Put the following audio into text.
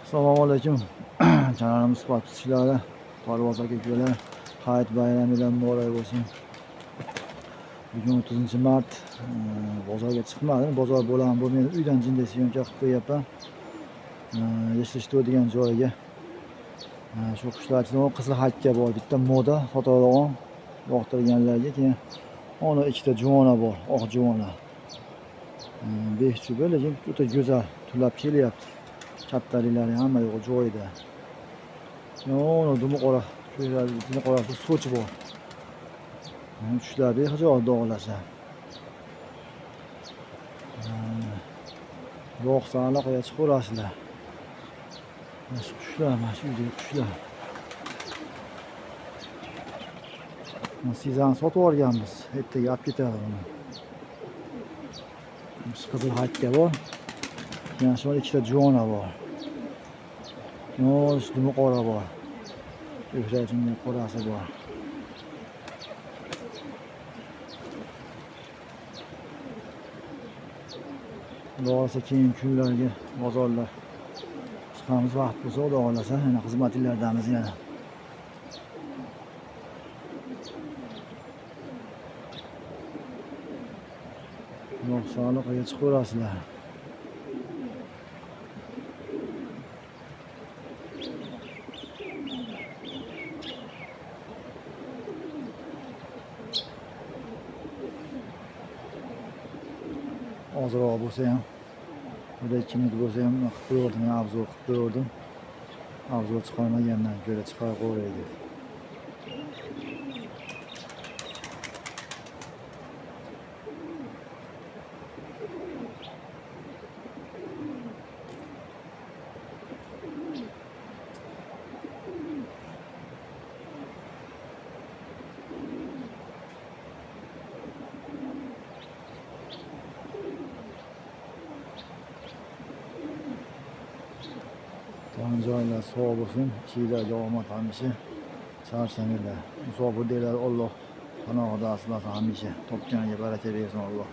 Assalomu alaykum. Kanalimiz podpischilari, parvoz aka-ukalar, Hayit bayramidan muborak bo'lsin. Bugun 30-mart. Bozorga chiqmadim. Bozor bo'laman bo'lmaydi. Uydan jinday syomka qilib qo'yapman. Yashashtiradigan joyiga. Shu qushlarchidan qizil hayitga bor. Bitta moda sotadigan yoqtirganlarga, keyin ona ikkita juvona bor, oq juvona. Beshchuba, lekin o'ta go'zal turlab kelyapti. Kattaliklari hamma yo'q joyida. Yo'q, dumi qora, ko'ylagi qorasi soch bor. Tushlar behijob dog'lasa. Yo'qsa aloqaga chiqarasizlar. Mana shu qushlar, mana shu qushlar. Sizani sotib olganmiz. Ertaga olib ketadi buni. Qizil hayitga bor. Yana shu ikkita juvona bor. Yo'q, dumi qora bor. Ko'kragining qorasi bor. Xudo keyin kunlarga bozorlar chiqamiz, vaqt bo'lsa, xudo xolasa, yana xizmatlardamiz yana. Yo'qsa aloqaga chiqarasizlar. Ozroq bo'lsa ham, burada 2 minut bo'lsa ham qilib qo'ydim, obzor qilib qo'ydim. Obzor chiqarmagandan ko'ra chiqarib qo'yaylik. Joylar sog' bo'lsin, ichinglarga omad hamisha, charchamanglar. Musofir deylar, Alloh panohida asrasin hamisha. Topganiga baraka bersin Alloh.